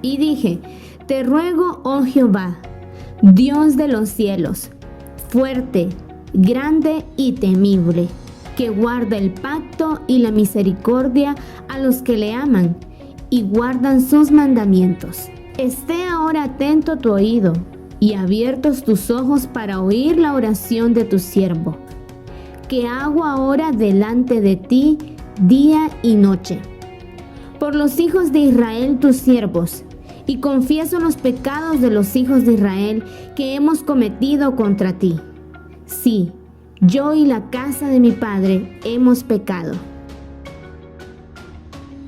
y dije: Te ruego, oh Jehová, Dios de los cielos, fuerte, grande y temible, que guarda el pacto y la misericordia a los que le aman y guardan sus mandamientos. Esté ahora atento tu oído y abiertos tus ojos para oír la oración de tu siervo, que hago ahora delante de ti día y noche, por los hijos de Israel tus siervos, y confieso los pecados de los hijos de Israel que hemos cometido contra ti. Sí, yo y la casa de mi padre hemos pecado.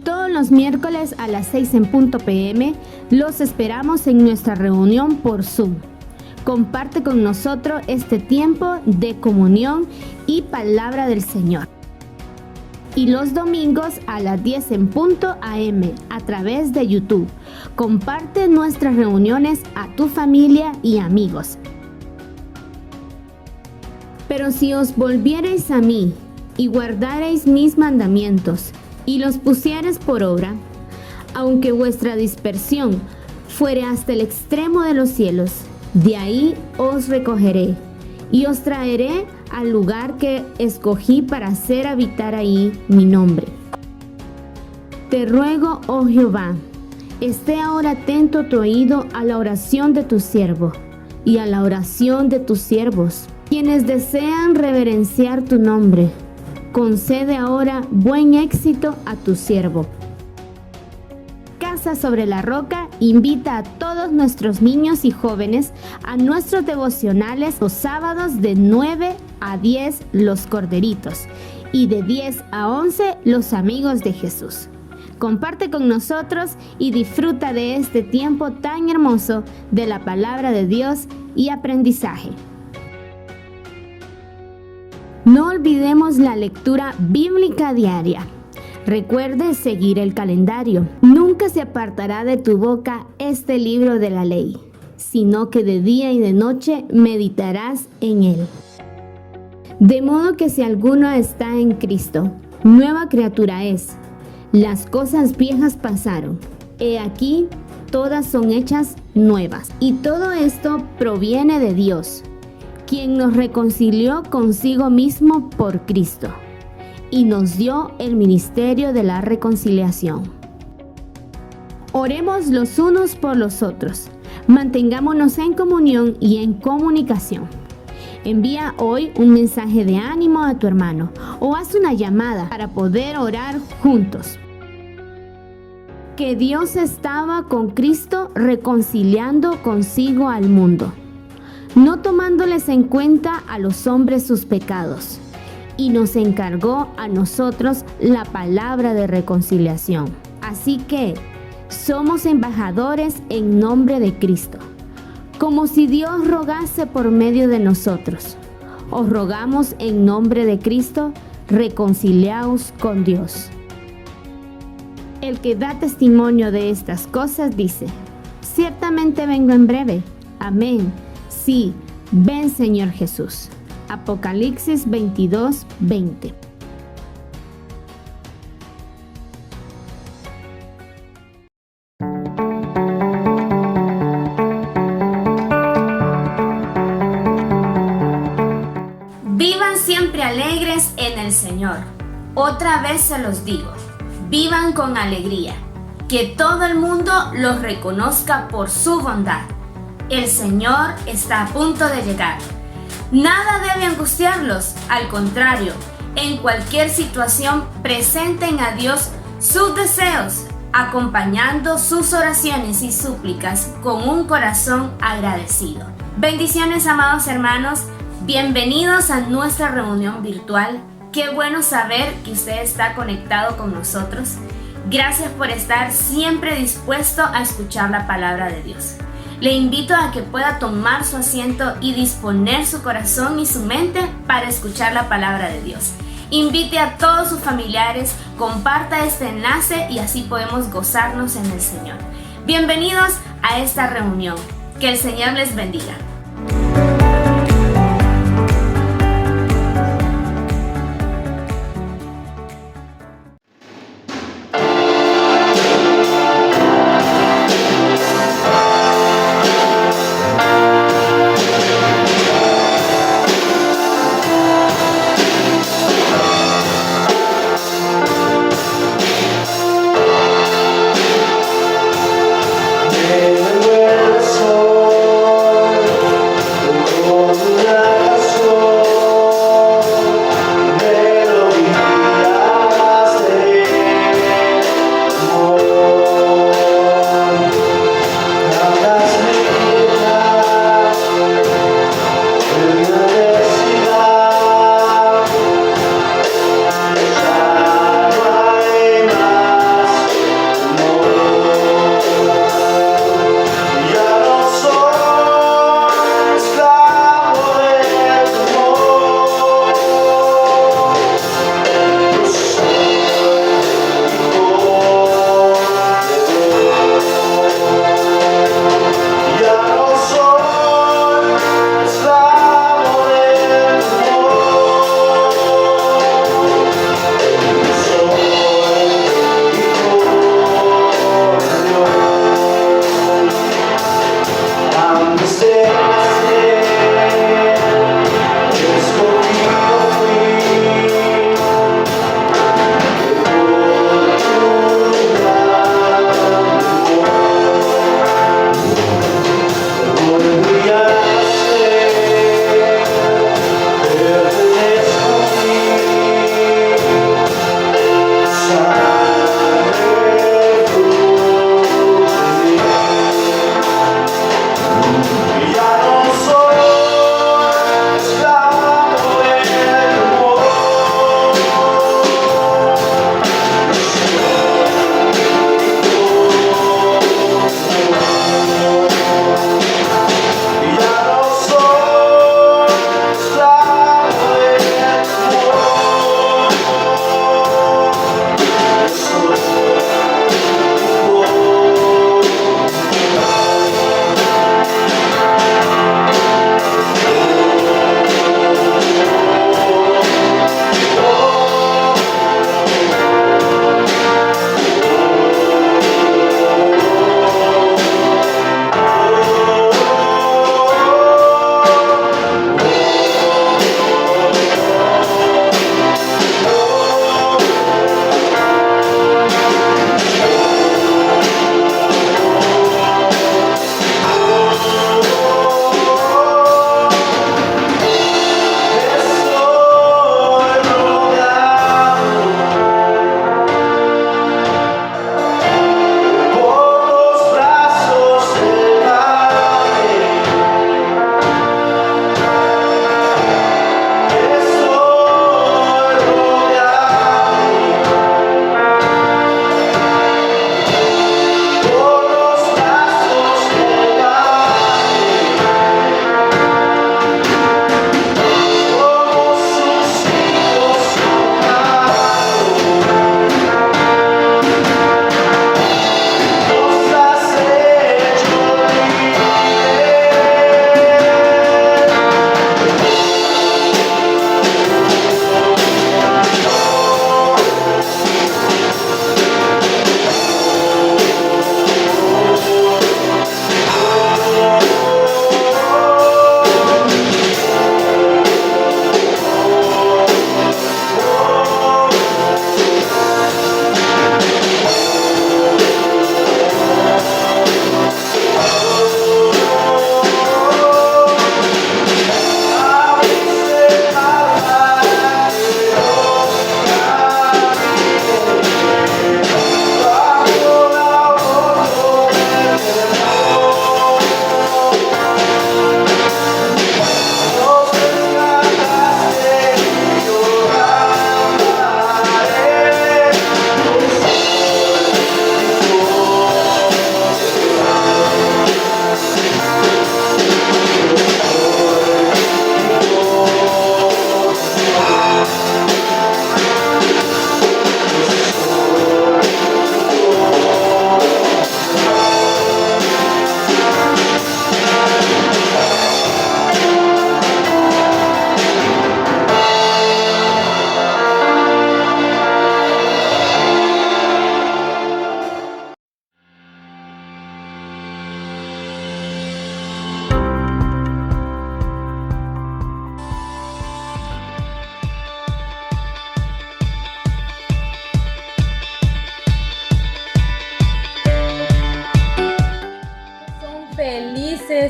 Todos los miércoles a las 6:00 p.m. los esperamos en nuestra reunión por Zoom. Comparte con nosotros este tiempo de comunión y palabra del Señor. Y los domingos a las 10:00 a.m. a través de YouTube. Comparte nuestras reuniones a tu familia y amigos. Pero si os volviereis a mí y guardareis mis mandamientos y los pusiereis por obra, aunque vuestra dispersión fuere hasta el extremo de los cielos, de ahí os recogeré y os traeré al lugar que escogí para hacer habitar ahí mi nombre. Te ruego, oh Jehová, esté ahora atento tu oído a la oración de tu siervo y a la oración de tus siervos, quienes desean reverenciar tu nombre. Concede ahora buen éxito a tu siervo. Casa sobre la Roca invita a todos nuestros niños y jóvenes a nuestros devocionales los sábados de 9 a 10 los Corderitos y de 10 a 11 los Amigos de Jesús. Comparte con nosotros y disfruta de este tiempo tan hermoso de la palabra de Dios y aprendizaje. No olvidemos la lectura bíblica diaria. Recuerde seguir el calendario. Nunca se apartará de tu boca este libro de la ley, sino que de día y de noche meditarás en él. De modo que si alguno está en Cristo, nueva criatura es. Las cosas viejas pasaron. He aquí, todas son hechas nuevas. Y todo esto proviene de Dios, quien nos reconcilió consigo mismo por Cristo y nos dio el ministerio de la reconciliación. Oremos los unos por los otros. Mantengámonos en comunión y en comunicación. Envía hoy un mensaje de ánimo a tu hermano o haz una llamada para poder orar juntos. Que Dios estaba con Cristo reconciliando consigo al mundo, no tomándoles en cuenta a los hombres sus pecados, y nos encargó a nosotros la palabra de reconciliación. Así que somos embajadores en nombre de Cristo, como si Dios rogase por medio de nosotros. Os rogamos en nombre de Cristo, reconciliaos con Dios. El que da testimonio de estas cosas dice: ciertamente vengo en breve. Amén. Sí, ven Señor Jesús. Apocalipsis 22:20. Vivan siempre alegres en el Señor. Otra vez se los digo, vivan con alegría. Que todo el mundo los reconozca por su bondad. El Señor está a punto de llegar. Nada debe angustiarlos, al contrario, en cualquier situación presenten a Dios sus deseos, acompañando sus oraciones y súplicas con un corazón agradecido. Bendiciones, amados hermanos, bienvenidos a nuestra reunión virtual. Qué bueno saber que usted está conectado con nosotros. Gracias por estar siempre dispuesto a escuchar la palabra de Dios. Le invito a que pueda tomar su asiento y disponer su corazón y su mente para escuchar la palabra de Dios. Invite a todos sus familiares, comparta este enlace y así podemos gozarnos en el Señor. Bienvenidos a esta reunión. Que el Señor les bendiga.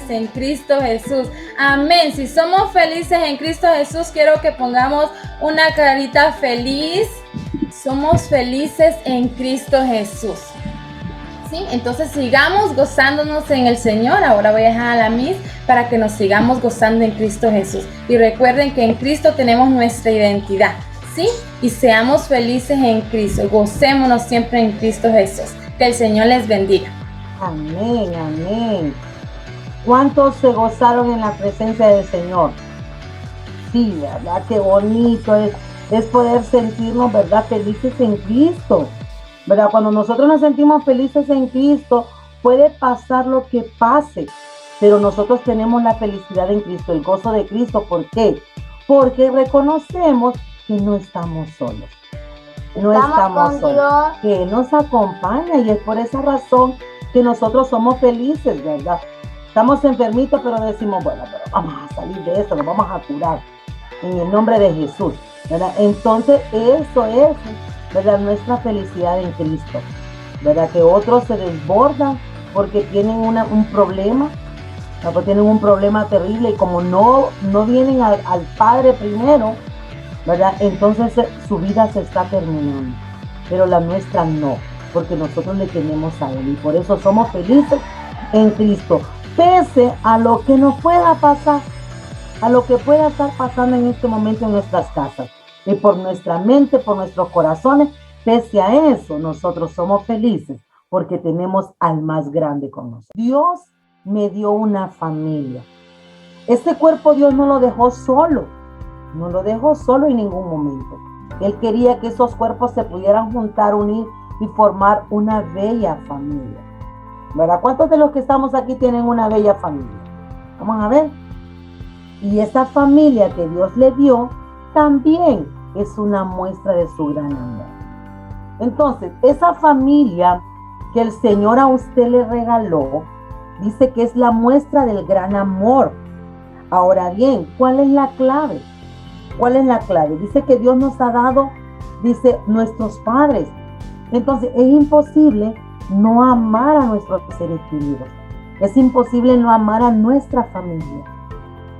en Cristo Jesús. Amén. Si somos felices en Cristo Jesús, quiero que pongamos una carita feliz. Somos felices en Cristo Jesús. ¿Sí? Entonces sigamos gozándonos en el Señor. Ahora voy a dejar a la Miss para que nos sigamos gozando en Cristo Jesús. Y recuerden que en Cristo tenemos nuestra identidad. ¿Sí? Y seamos felices en Cristo. Gocémonos siempre en Cristo Jesús. Que el Señor les bendiga. Amén, amén. ¿Cuántos se gozaron en la presencia del Señor? Sí, ¿verdad? Qué bonito es poder sentirnos, ¿verdad? Felices en Cristo. ¿Verdad? Cuando nosotros nos sentimos felices en Cristo, puede pasar lo que pase, pero nosotros tenemos la felicidad en Cristo, el gozo de Cristo. ¿Por qué? Porque reconocemos que no estamos solos. No estamos solos, que Él nos acompaña, y es por esa razón que nosotros somos felices, ¿verdad? Estamos enfermitos, pero decimos, bueno, pero vamos a salir de esto, nos vamos a curar en el nombre de Jesús, ¿verdad? Entonces eso es, ¿verdad?, nuestra felicidad en Cristo, ¿verdad? Que otros se desbordan porque tienen un problema, porque tienen un problema terrible, y como no vienen al Padre primero, ¿verdad? Entonces su vida se está terminando, pero la nuestra no, porque nosotros le tenemos a Él, y por eso somos felices en Cristo, pese a lo que nos pueda pasar, a lo que pueda estar pasando en este momento en nuestras casas, y por nuestra mente, por nuestros corazones. Pese a eso, nosotros somos felices porque tenemos al más grande con nosotros. Dios me dio una familia. Este cuerpo Dios no lo dejó solo, no lo dejó solo en ningún momento. Él quería que esos cuerpos se pudieran juntar, unir y formar una bella familia, ¿verdad? ¿Cuántos de los que estamos aquí tienen una bella familia? Vamos a ver. Y esa familia que Dios le dio también es una muestra de su gran amor. Entonces, esa familia que el Señor a usted le regaló, dice que es la muestra del gran amor. Ahora bien, ¿cuál es la clave? ¿Cuál es la clave? Dice que Dios nos ha dado, dice, nuestros padres. Entonces, es imposible no amar a nuestros seres queridos. Es imposible no amar a nuestra familia,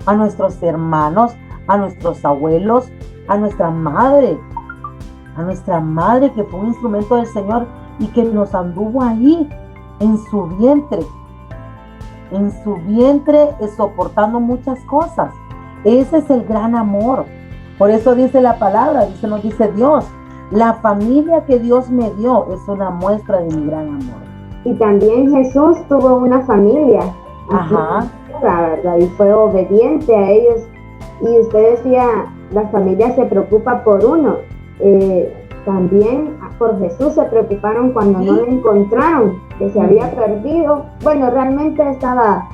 a nuestros hermanos, a nuestros abuelos, a nuestra madre que fue un instrumento del Señor y que nos anduvo ahí en su vientre, soportando muchas cosas. Ese es el gran amor. Por eso dice la palabra, nos dice Dios, la familia que Dios me dio es una muestra de mi gran amor. Y también Jesús tuvo una familia. Ajá. La verdad, y fue obediente a ellos. Y usted decía, la familia se preocupa por uno. También por Jesús se preocuparon cuando no lo encontraron, que se había perdido. Bueno, realmente estaba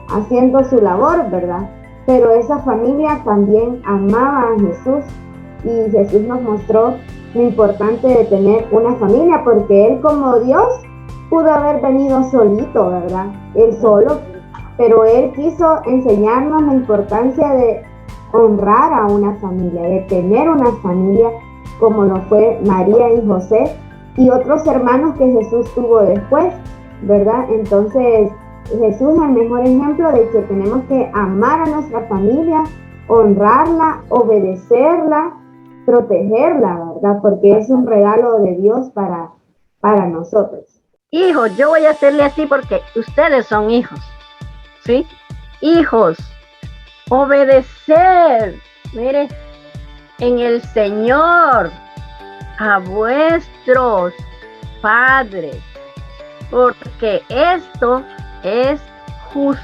haciendo su labor, ¿verdad? Pero esa familia también amaba a Jesús, y Jesús nos mostró lo importante de tener una familia, porque Él como Dios pudo haber venido solito, ¿verdad? Él solo, pero Él quiso enseñarnos la importancia de honrar a una familia, de tener una familia como lo fue María y José y otros hermanos que Jesús tuvo después, ¿verdad? Entonces Jesús es el mejor ejemplo de que tenemos que amar a nuestra familia, honrarla, obedecerla, protegerla, ¿verdad? Porque es un regalo de Dios para nosotros. Hijos, yo voy a hacerle así porque ustedes son hijos, ¿sí? Hijos, obedecer, mire, en el Señor a vuestros padres, porque esto es justo.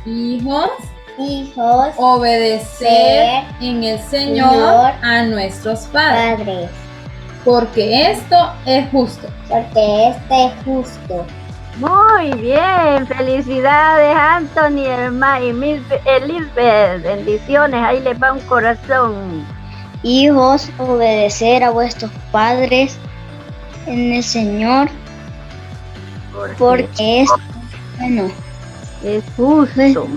Hijos, Obedecer obedecer en el Señor a nuestros padres, porque esto es justo. porque este es justo. Muy bien, felicidades Anthony y Miss Elizabeth, bendiciones, ahí les va un corazón. Hijos, obedecer a vuestros padres en el Señor, porque es bueno. Es justo.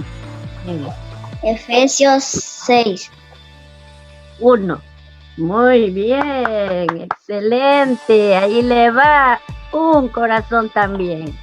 Efesios 6:1. Muy bien, excelente, ahí le va un corazón también.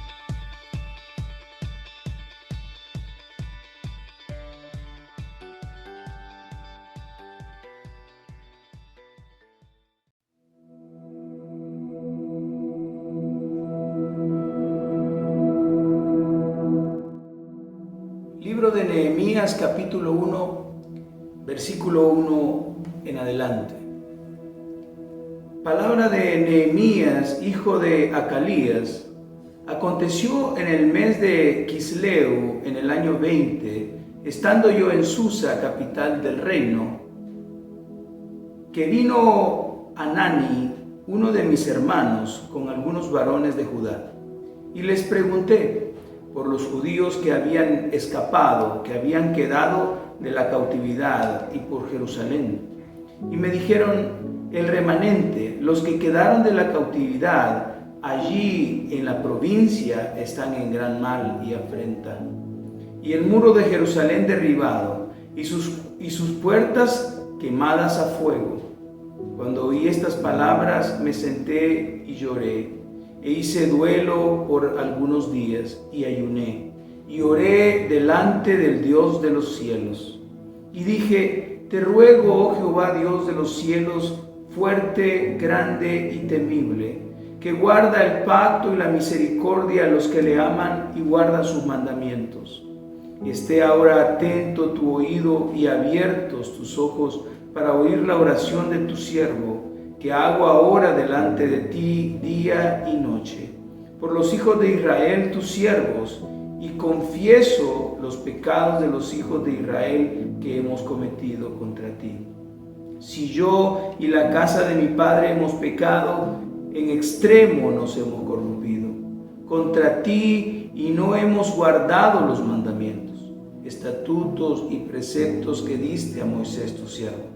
libro de Nehemías capítulo 1, versículo 1 en adelante. Palabra de Nehemías, hijo de Acalías. Aconteció en el mes de Quisleu, en el año 20, estando yo en Susa, capital del reino, que vino Anani, uno de mis hermanos, con algunos varones de Judá. Y les pregunté por los judíos que habían escapado, que habían quedado de la cautividad, y por Jerusalén. Y me dijeron: el remanente, los que quedaron de la cautividad allí en la provincia, están en gran mal y afrenta. Y el muro de Jerusalén derribado, y sus puertas quemadas a fuego. Cuando oí estas palabras, me senté y lloré, e hice duelo por algunos días, y ayuné, y oré delante del Dios de los cielos. Y dije: te ruego, oh Jehová, Dios de los cielos, fuerte, grande y temible, que guarda el pacto y la misericordia a los que le aman y guardan sus mandamientos. Esté ahora atento tu oído y abiertos tus ojos para oír la oración de tu siervo, que hago ahora delante de ti día y noche, por los hijos de Israel tus siervos, y confieso los pecados de los hijos de Israel que hemos cometido contra ti. Si yo y la casa de mi padre hemos pecado, en extremo nos hemos corrompido contra ti y no hemos guardado los mandamientos, estatutos y preceptos que diste a Moisés tu siervo.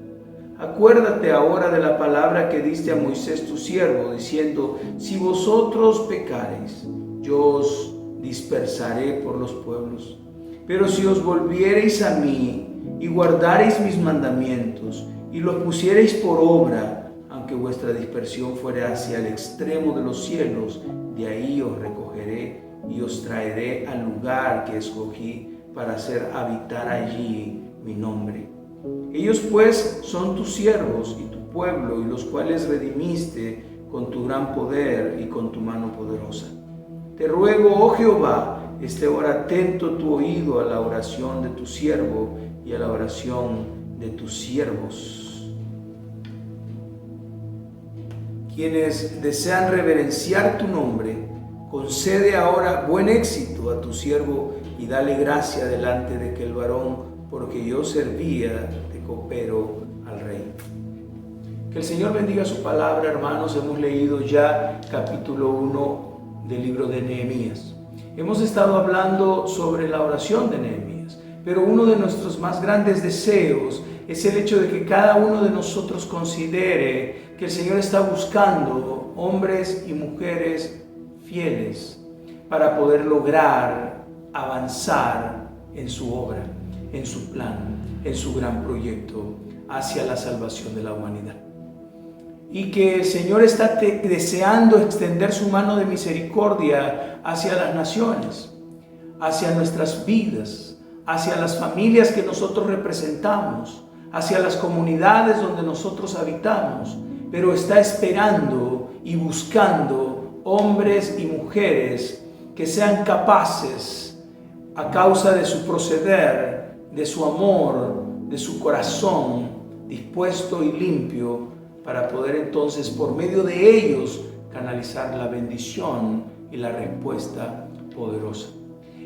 Acuérdate ahora de la palabra que diste a Moisés tu siervo, diciendo: si vosotros pecareis, yo os dispersaré por los pueblos. Pero si os volviereis a mí y guardareis mis mandamientos y los pusiereis por obra, aunque vuestra dispersión fuera hacia el extremo de los cielos, de ahí os recogeré y os traeré al lugar que escogí para hacer habitar allí mi nombre. Ellos pues son tus siervos y tu pueblo, y los cuales redimiste con tu gran poder y con tu mano poderosa. Te ruego, oh Jehová, esté ahora atento tu oído a la oración de tu siervo y a la oración de tus siervos, quienes desean reverenciar tu nombre. Concede ahora buen éxito a tu siervo y dale gracia delante de aquel varón, porque yo servía de copero al rey. Que el Señor bendiga su palabra, hermanos. Hemos leído ya capítulo 1 del libro de Nehemías. Hemos estado hablando sobre la oración de Nehemías, pero uno de nuestros más grandes deseos es el hecho de que cada uno de nosotros considere que el Señor está buscando hombres y mujeres fieles para poder lograr avanzar en su obra, en su plan, en su gran proyecto hacia la salvación de la humanidad. Y que el Señor está deseando extender su mano de misericordia hacia las naciones, hacia nuestras vidas, hacia las familias que nosotros representamos, hacia las comunidades donde nosotros habitamos, pero está esperando y buscando hombres y mujeres que sean capaces, a causa de su proceder, de su amor, de su corazón dispuesto y limpio, para poder entonces por medio de ellos canalizar la bendición y la respuesta poderosa.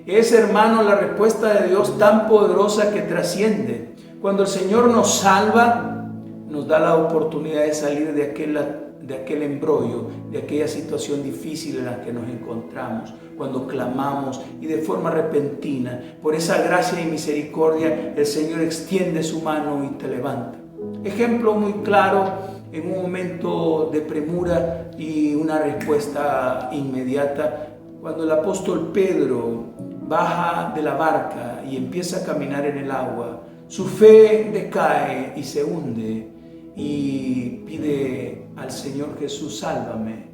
Es, hermano, la respuesta de Dios tan poderosa que trasciende. Cuando el Señor nos salva, nos da la oportunidad de salir de aquel embrollo, de aquella situación difícil en la que nos encontramos, cuando clamamos y de forma repentina, por esa gracia y misericordia, el Señor extiende su mano y te levanta. Ejemplo muy claro, en un momento de premura y una respuesta inmediata, cuando el apóstol Pedro baja de la barca y empieza a caminar en el agua, su fe decae y se hunde y pide al Señor Jesús: sálvame.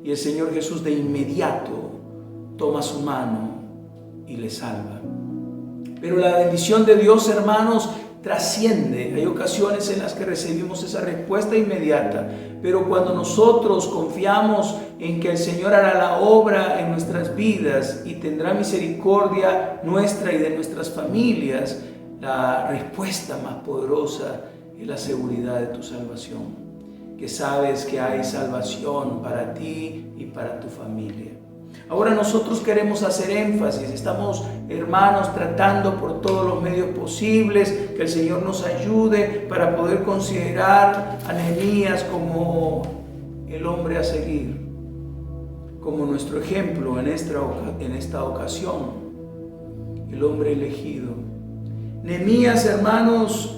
Y el Señor Jesús de inmediato toma su mano y le salva. Pero la bendición de Dios, hermanos, trasciende. Hay ocasiones en las que recibimos esa respuesta inmediata, pero cuando nosotros confiamos en que el Señor hará la obra en nuestras vidas y tendrá misericordia nuestra y de nuestras familias, la respuesta más poderosa es la seguridad de tu salvación, que sabes que hay salvación para ti y para tu familia. Ahora nosotros queremos hacer énfasis, estamos, hermanos, tratando por todos los medios posibles que el Señor nos ayude para poder considerar a Nehemías como el hombre a seguir, como nuestro ejemplo en esta ocasión, el hombre elegido. Nehemías, hermanos,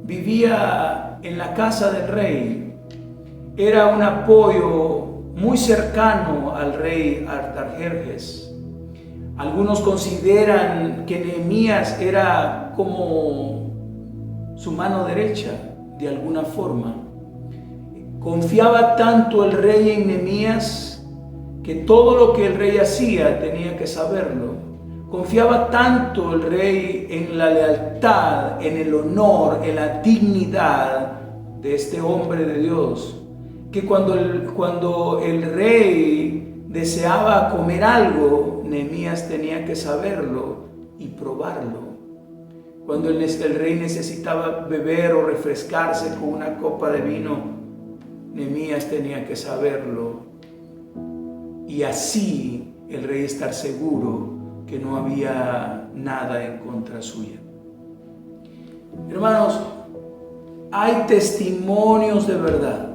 vivía en la casa del rey, era un apoyo muy cercano al rey Artajerjes. Algunos consideran que Nehemías era como su mano derecha, de alguna forma. Confiaba tanto el rey en Nehemías que todo lo que el rey hacía tenía que saberlo. Confiaba tanto el rey en la lealtad, en el honor, en la dignidad de este hombre de Dios, que cuando el rey deseaba comer algo, Nehemías tenía que saberlo y probarlo. Cuando el rey necesitaba beber o refrescarse con una copa de vino, Nehemías tenía que saberlo y así el rey estar seguro que no había nada en contra suya. Hermanos, hay testimonios de verdad.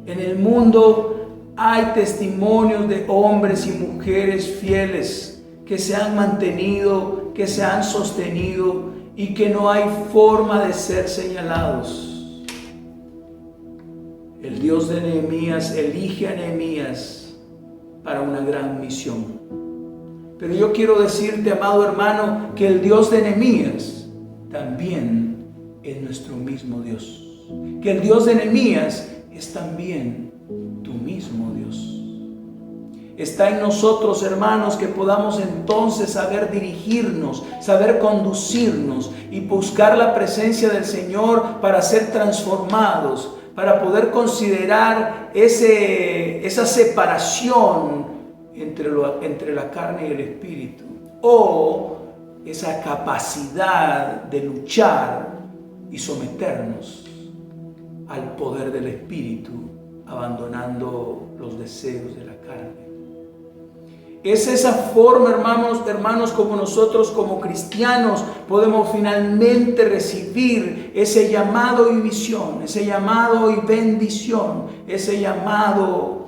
En el mundo hay testimonios de hombres y mujeres fieles que se han mantenido, que se han sostenido y que no hay forma de ser señalados. El Dios de Nehemías elige a Nehemías para una gran misión. Pero yo quiero decirte, amado hermano, que el Dios de Nehemías también es nuestro mismo Dios. Que el Dios de Nehemías es también tu mismo Dios. Está en nosotros, hermanos, que podamos entonces saber dirigirnos, saber conducirnos y buscar la presencia del Señor para ser transformados, para poder considerar esa separación entre la carne y el espíritu, o esa capacidad de luchar y someternos al poder del Espíritu, abandonando los deseos de la carne. Es esa forma, hermanos, como nosotros como cristianos podemos finalmente recibir ese llamado y visión, ese llamado y bendición, ese llamado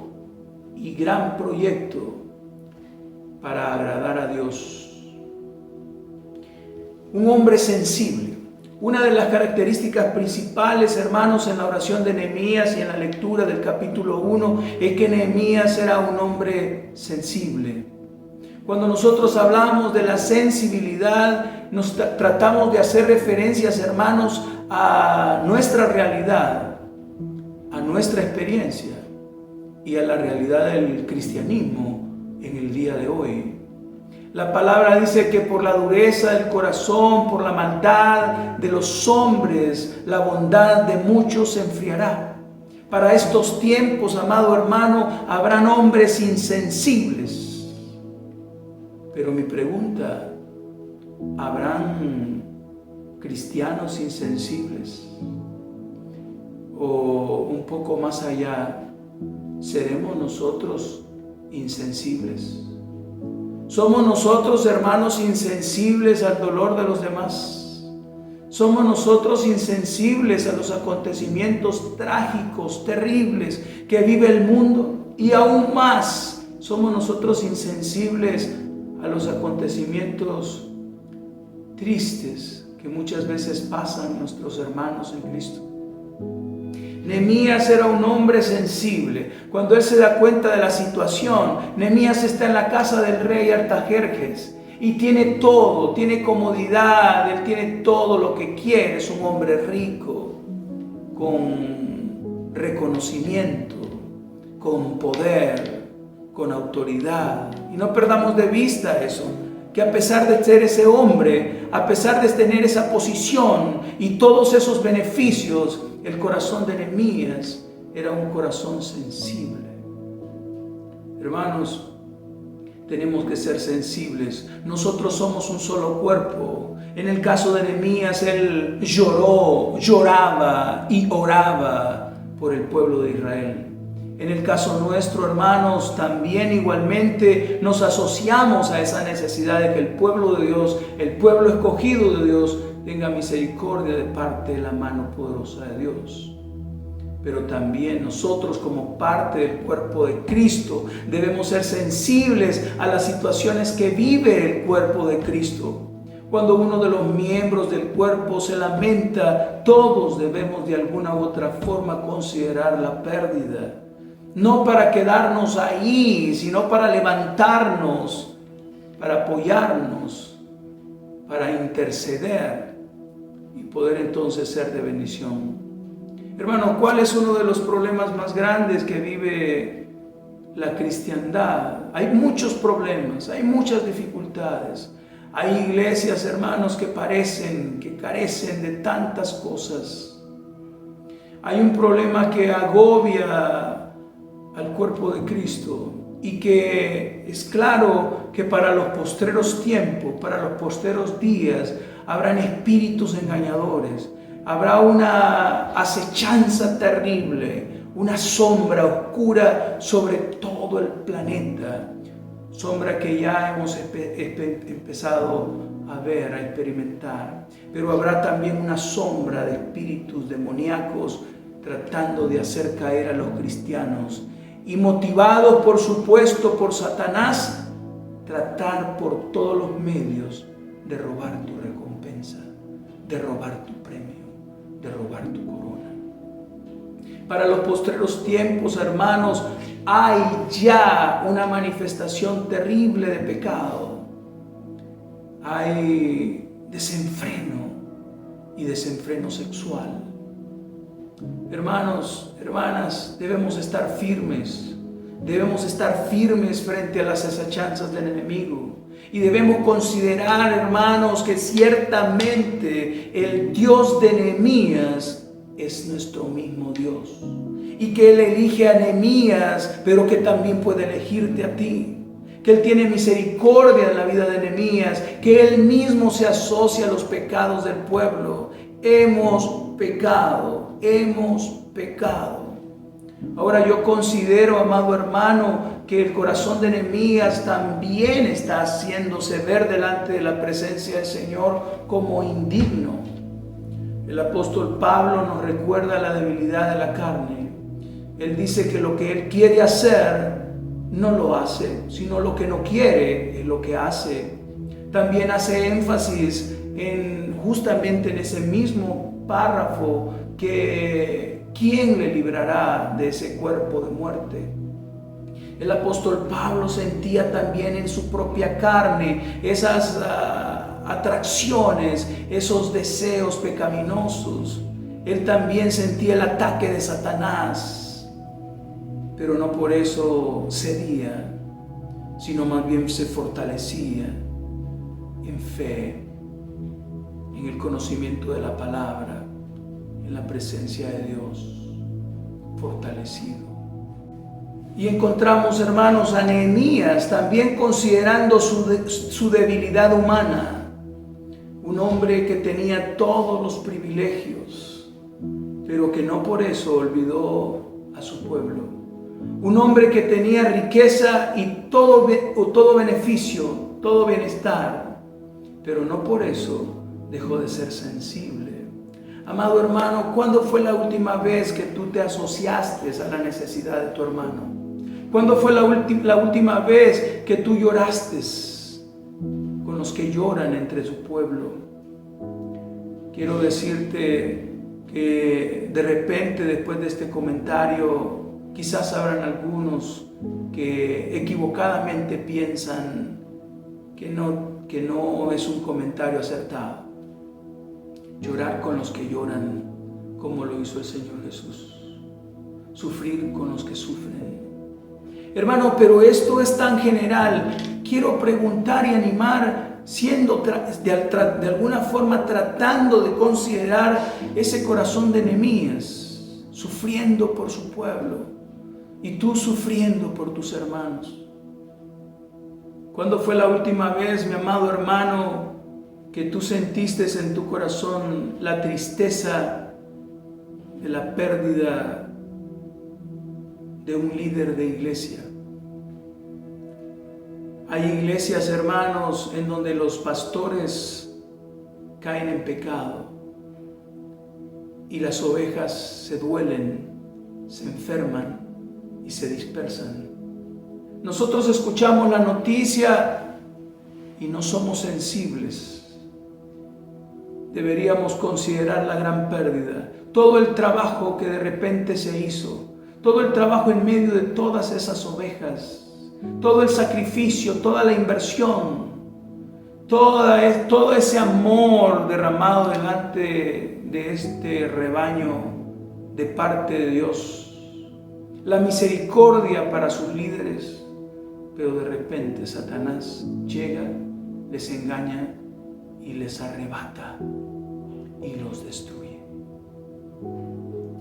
y gran proyecto para agradar a Dios. Un hombre sensible. Una de las características principales, hermanos, en la oración de Nehemías y en la lectura del capítulo 1 es que Nehemías era un hombre sensible. Cuando nosotros hablamos de la sensibilidad, tratamos de hacer referencias, hermanos, a nuestra realidad, a nuestra experiencia y a la realidad del cristianismo en el día de hoy. La palabra dice que por la dureza del corazón, por la maldad de los hombres, la bondad de muchos se enfriará. Para estos tiempos, amado hermano, habrán hombres insensibles. Pero mi pregunta, ¿habrán cristianos insensibles? O un poco más allá, ¿seremos nosotros insensibles? ¿Somos nosotros, hermanos, insensibles al dolor de los demás? ¿Somos nosotros insensibles a los acontecimientos trágicos, terribles que vive el mundo? Y aún más, ¿somos nosotros insensibles a los acontecimientos tristes que muchas veces pasan nuestros hermanos en Cristo? Nehemías era un hombre sensible. Cuando él se da cuenta de la situación, Nehemías está en la casa del rey Artajerjes y tiene todo, tiene comodidad, él tiene todo lo que quiere. Es un hombre rico, con reconocimiento, con poder, con autoridad. Y no perdamos de vista eso, que que a pesar de ser ese hombre, a pesar de tener esa posición y todos esos beneficios, el corazón de Nehemías era un corazón sensible. Hermanos, tenemos que ser sensibles. Nosotros somos un solo cuerpo. En el caso de Nehemías, él lloraba y oraba por el pueblo de Israel. En el caso nuestro, hermanos, también igualmente nos asociamos a esa necesidad de que el pueblo de Dios, el pueblo escogido de Dios, tenga misericordia de parte de la mano poderosa de Dios. Pero también nosotros, como parte del cuerpo de Cristo, debemos ser sensibles a las situaciones que vive el cuerpo de Cristo. Cuando uno de los miembros del cuerpo se lamenta, todos debemos de alguna u otra forma considerar la pérdida. No para quedarnos ahí, sino para levantarnos, para apoyarnos, para interceder y poder entonces ser de bendición. Hermano, ¿cuál es uno de los problemas más grandes que vive la cristiandad? Hay muchos problemas, hay muchas dificultades. Hay iglesias, hermanos, que carecen de tantas cosas. Hay un problema que agobia al cuerpo de Cristo y que es claro que para los postreros tiempos, para los postreros días, habrán espíritus engañadores, habrá una acechanza terrible, una sombra oscura sobre todo el planeta, sombra que ya hemos empezado a ver, a experimentar, pero habrá también una sombra de espíritus demoníacos tratando de hacer caer a los cristianos y motivados, por supuesto, por Satanás, tratar por todos los medios de robar tu recompensa, de robar tu premio, de robar tu corona. Para los postreros tiempos, hermanos, hay ya una manifestación terrible de pecado. Hay desenfreno y desenfreno sexual. Hermanos, hermanas, debemos estar firmes frente a las acechanzas del enemigo. Y debemos considerar, hermanos, que ciertamente el Dios de Nehemías es nuestro mismo Dios. Y que Él elige a Nehemías, pero que también puede elegirte a ti. Que Él tiene misericordia en la vida de Nehemías, que Él mismo se asocia a los pecados del pueblo. Hemos pecado. Ahora yo considero, amado hermano, que el corazón de Nehemías también está haciéndose ver delante de la presencia del Señor como indigno. El apóstol Pablo nos recuerda la debilidad de la carne. Él dice que lo que él quiere hacer no lo hace, sino lo que no quiere es lo que hace. También hace énfasis justamente en ese mismo párrafo que ¿quién le librará de ese cuerpo de muerte? El apóstol Pablo sentía también en su propia carne esas atracciones, esos deseos pecaminosos. Él también sentía el ataque de Satanás, pero no por eso cedía, sino más bien se fortalecía en fe, en el conocimiento de la palabra, en la presencia de Dios, fortalecido. Y encontramos, hermanos, a Nehemías también considerando su debilidad humana. Un hombre que tenía todos los privilegios, pero que no por eso olvidó a su pueblo. Un hombre que tenía riqueza y todo beneficio, todo bienestar, pero no por eso dejó de ser sensible. Amado hermano, ¿cuándo fue la última vez que tú te asociaste a la necesidad de tu hermano? ¿Cuándo fue la última vez que tú lloraste con los que lloran entre su pueblo? Quiero decirte que de repente, después de este comentario, quizás habrán algunos que equivocadamente piensan que no es un comentario acertado. Llorar con los que lloran, como lo hizo el Señor Jesús. Sufrir con los que sufren. Hermano, pero esto es tan general. Quiero preguntar y animar siendo de alguna forma tratando de considerar ese corazón de Nehemías, sufriendo por su pueblo y tú sufriendo por tus hermanos. ¿Cuándo fue la última vez, mi amado hermano, que tú sentiste en tu corazón la tristeza de la pérdida de un líder de iglesia? Hay iglesias, hermanos, en donde los pastores caen en pecado y las ovejas se duelen, se enferman y se dispersan. Nosotros escuchamos la noticia y no somos sensibles. Deberíamos considerar la gran pérdida, todo el trabajo que de repente se hizo, todo el trabajo en medio de todas esas ovejas, todo el sacrificio, toda la inversión, todo ese amor derramado delante de este rebaño de parte de Dios, la misericordia para sus líderes. Pero de repente Satanás llega, les engaña y les arrebata y los destruye.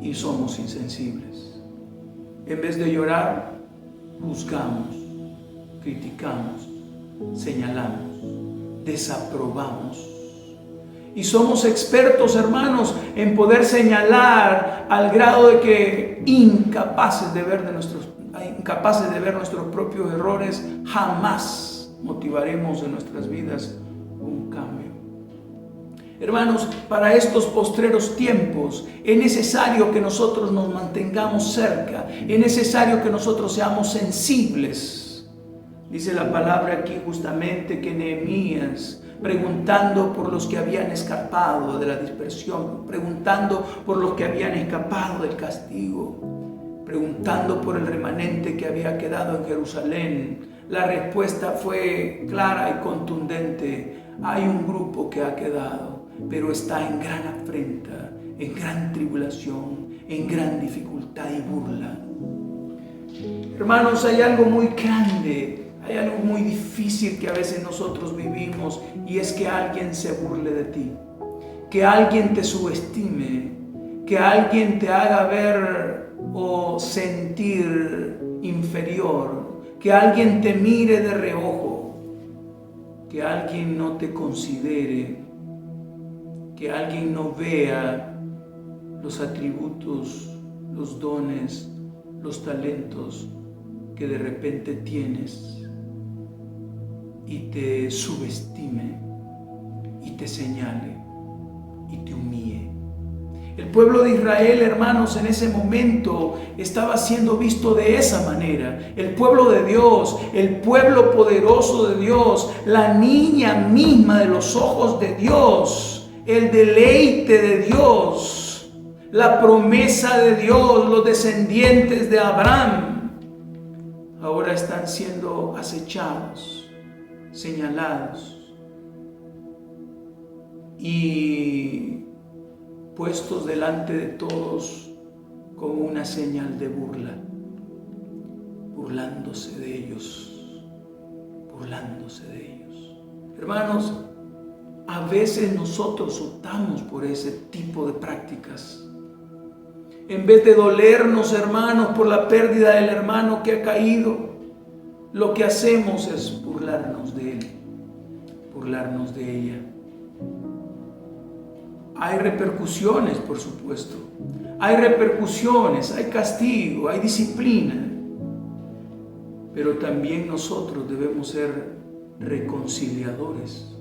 Y somos insensibles. En vez de llorar, juzgamos, criticamos, señalamos, desaprobamos. Y somos expertos, hermanos, en poder señalar al grado de que incapaces de ver nuestros propios errores, jamás motivaremos en nuestras vidas un cambio. Hermanos, para estos postreros tiempos es necesario que nosotros nos mantengamos cerca, es necesario que nosotros seamos sensibles. Dice la palabra aquí justamente que Nehemías, preguntando por los que habían escapado de la dispersión, preguntando por los que habían escapado del castigo, preguntando por el remanente que había quedado en Jerusalén, la respuesta fue clara y contundente: hay un grupo que ha quedado, pero está en gran afrenta, en gran tribulación, en gran dificultad y burla. Hermanos, hay algo muy grande, hay algo muy difícil que a veces nosotros vivimos, y es que alguien se burle de ti, que alguien te subestime, que alguien te haga ver o sentir inferior, que alguien te mire de reojo, que alguien no te considere, que alguien no vea los atributos, los dones, los talentos que de repente tienes y te subestime y te señale y te humille. El pueblo de Israel, hermanos, en ese momento estaba siendo visto de esa manera. El pueblo de Dios, el pueblo poderoso de Dios, la niña misma de los ojos de Dios, el deleite de Dios, la promesa de Dios, los descendientes de Abraham, ahora están siendo acechados, señalados y puestos delante de todos como una señal de burla, burlándose de ellos, burlándose de ellos. Hermanos, a veces nosotros optamos por ese tipo de prácticas. En vez de dolernos, hermanos, por la pérdida del hermano que ha caído, lo que hacemos es burlarnos de él, burlarnos de ella. Hay repercusiones, por supuesto. Hay repercusiones, hay castigo, hay disciplina. Pero también nosotros debemos ser reconciliadores.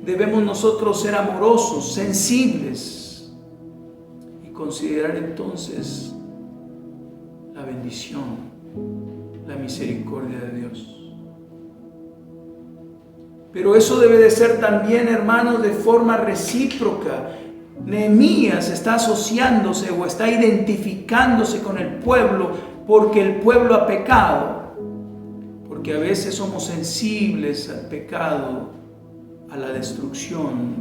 Debemos nosotros ser amorosos, sensibles y considerar entonces la bendición, la misericordia de Dios. Pero eso debe de ser también, hermanos, de forma recíproca. Nehemías está asociándose o está identificándose con el pueblo porque el pueblo ha pecado. Porque a veces somos sensibles al pecado, a la destrucción,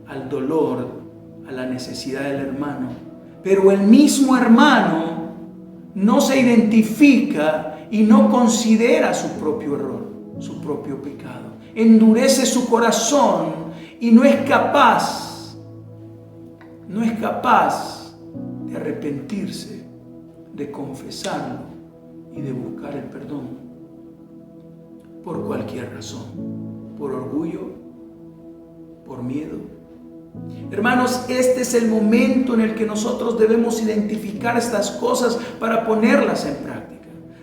al dolor, a la necesidad del hermano. Pero el mismo hermano no se identifica y no considera su propio error, su propio pecado. endurece su corazón y no es capaz de arrepentirse, de confesarlo y de buscar el perdón por cualquier razón, por orgullo, por miedo. Hermanos, este es el momento en el que nosotros debemos identificar estas cosas para ponerlas en práctica.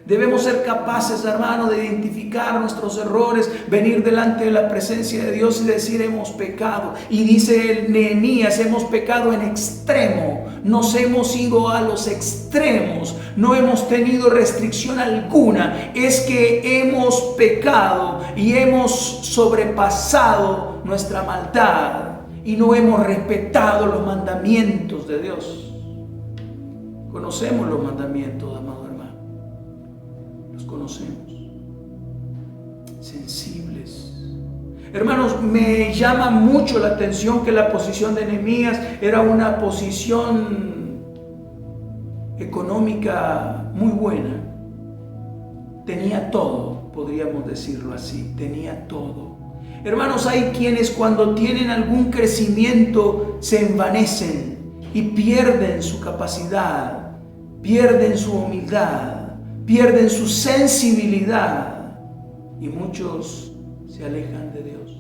Debemos ser capaces, hermano, de identificar nuestros errores, venir delante de la presencia de Dios y decir: hemos pecado. Y dice Nehemías: hemos pecado en extremo, nos hemos ido a los extremos, no hemos tenido restricción alguna. Es que hemos pecado y hemos sobrepasado nuestra maldad y no hemos respetado los mandamientos de Dios. Conocemos los mandamientos, amado hermano. Los conocemos. Sensibles. Hermanos, me llama mucho la atención que la posición de Nehemías era una posición económica muy buena. Tenía todo, podríamos decirlo así, tenía todo. Hermanos, hay quienes cuando tienen algún crecimiento se envanecen y pierden su capacidad, pierden su humildad, pierden su sensibilidad y muchos se alejan de Dios.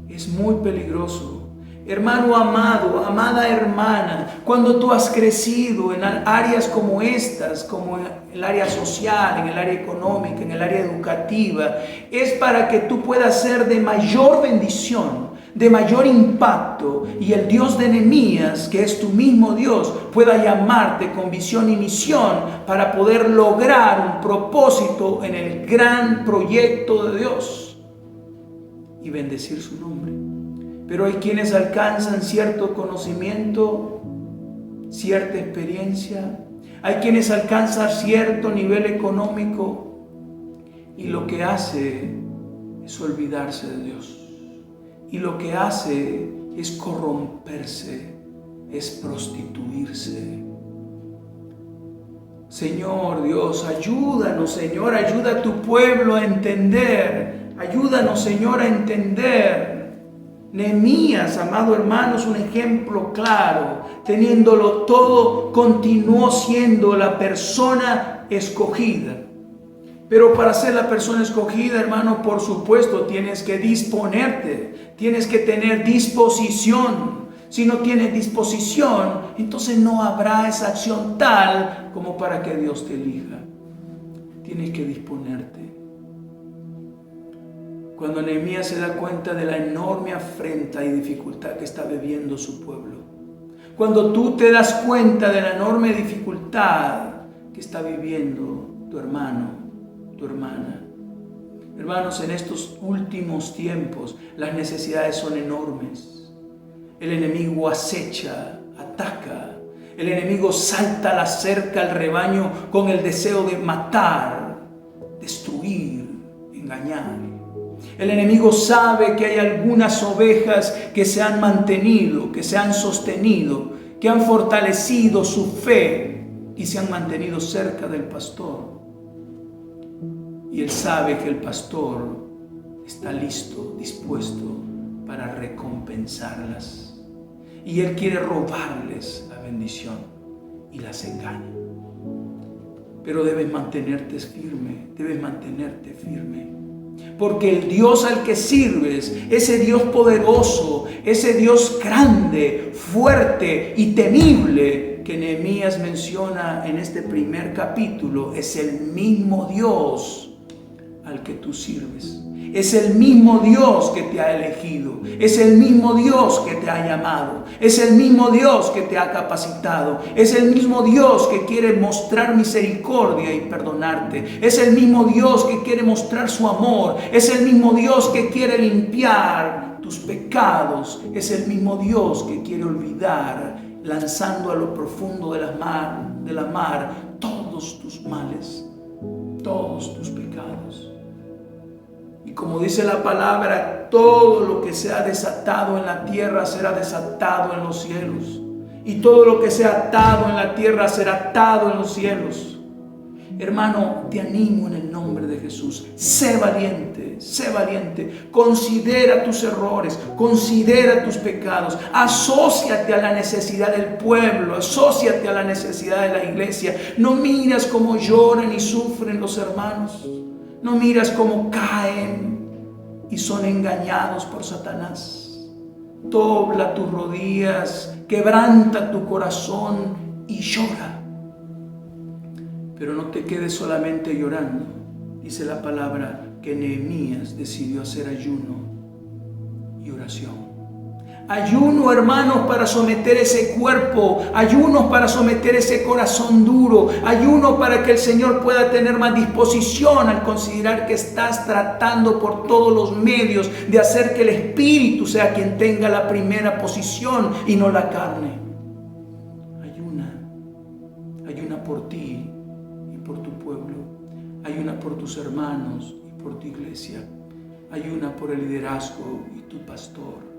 Es muy peligroso. Hermano amado, amada hermana, cuando tú has crecido en áreas como estas, como en el área social, en el área económica, en el área educativa, es para que tú puedas ser de mayor bendición, de mayor impacto, y el Dios de Nehemías, que es tu mismo Dios, pueda llamarte con visión y misión para poder lograr un propósito en el gran proyecto de Dios y bendecir su nombre. Pero hay quienes alcanzan cierto conocimiento, cierta experiencia, hay quienes alcanzan cierto nivel económico y lo que hace es olvidarse de Dios. Y lo que hace es corromperse, es prostituirse. Señor Dios, ayúdanos, Señor, ayuda a tu pueblo a entender. Ayúdanos, Señor, a entender. Nehemías, amado hermano, es un ejemplo claro. Teniéndolo todo, continuó siendo la persona escogida. Pero para ser la persona escogida, hermano, por supuesto, tienes que disponerte, tienes que tener disposición. Si no tienes disposición, entonces no habrá esa acción tal como para que Dios te elija. Tienes que disponerte. Cuando Nehemías se da cuenta de la enorme afrenta y dificultad que está viviendo su pueblo, cuando tú te das cuenta de la enorme dificultad que está viviendo tu hermano, tu hermana. Hermanos, en estos últimos tiempos las necesidades son enormes. El enemigo acecha, ataca. El enemigo salta a la cerca al rebaño con el deseo de matar, destruir, engañar. El enemigo sabe que hay algunas ovejas que se han mantenido, que se han sostenido, que han fortalecido su fe y se han mantenido cerca del pastor. Y él sabe que el pastor está listo, dispuesto para recompensarlas. Y él quiere robarles la bendición y las engaña. Pero debes mantenerte firme, porque el Dios al que sirves, ese Dios poderoso, ese Dios grande, fuerte y temible que Nehemías menciona en este primer capítulo, es el mismo Dios al que tú sirves. Es el mismo Dios que te ha elegido, es el mismo Dios que te ha llamado, es el mismo Dios que te ha capacitado, es el mismo Dios que quiere mostrar misericordia y perdonarte, es el mismo Dios que quiere mostrar su amor, es el mismo Dios que quiere limpiar tus pecados, es el mismo Dios que quiere olvidar, lanzando a lo profundo de la mar todos tus males, todos tus pecados. Y como dice la palabra, todo lo que sea desatado en la tierra será desatado en los cielos. Y todo lo que sea atado en la tierra será atado en los cielos. Hermano, te animo en el nombre de Jesús. Sé valiente, sé valiente. Considera tus errores, considera tus pecados. Asóciate a la necesidad del pueblo, asóciate a la necesidad de la iglesia. No miras cómo lloran y sufren los hermanos. No miras cómo caen y son engañados por Satanás. Dobla tus rodillas, quebranta tu corazón y llora. Pero no te quedes solamente llorando. Dice la palabra que Nehemías decidió hacer ayuno y oración. Ayuno, hermanos, para someter ese cuerpo. Ayuno para someter ese corazón duro. Ayuno para que el Señor pueda tener más disposición al considerar que estás tratando por todos los medios de hacer que el Espíritu sea quien tenga la primera posición y no la carne. Ayuna por ti y por tu pueblo. Ayuna por tus hermanos y por tu iglesia. Ayuna por el liderazgo y tu pastor.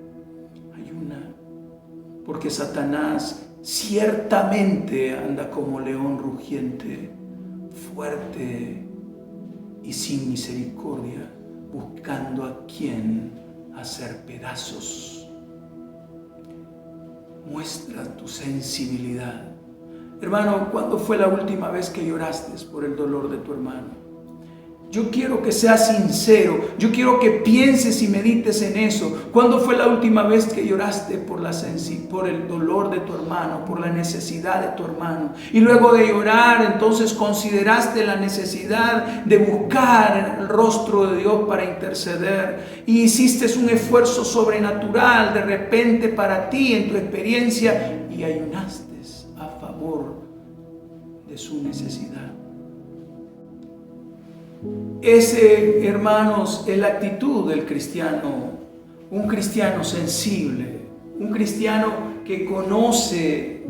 Ayuna, porque Satanás ciertamente anda como león rugiente, fuerte y sin misericordia, buscando a quien hacer pedazos. Muestra tu sensibilidad. Hermano, ¿cuándo fue la última vez que lloraste por el dolor de tu hermano? Yo quiero que seas sincero, yo quiero que pienses y medites en eso. ¿Cuándo fue la última vez que lloraste por el dolor de tu hermano, por la necesidad de tu hermano? Y luego de llorar, entonces consideraste la necesidad de buscar el rostro de Dios para interceder. Y hiciste un esfuerzo sobrenatural de repente para ti en tu experiencia y ayunaste a favor de su necesidad. Ese, hermanos, es la actitud del cristiano, un cristiano sensible, un cristiano que conoce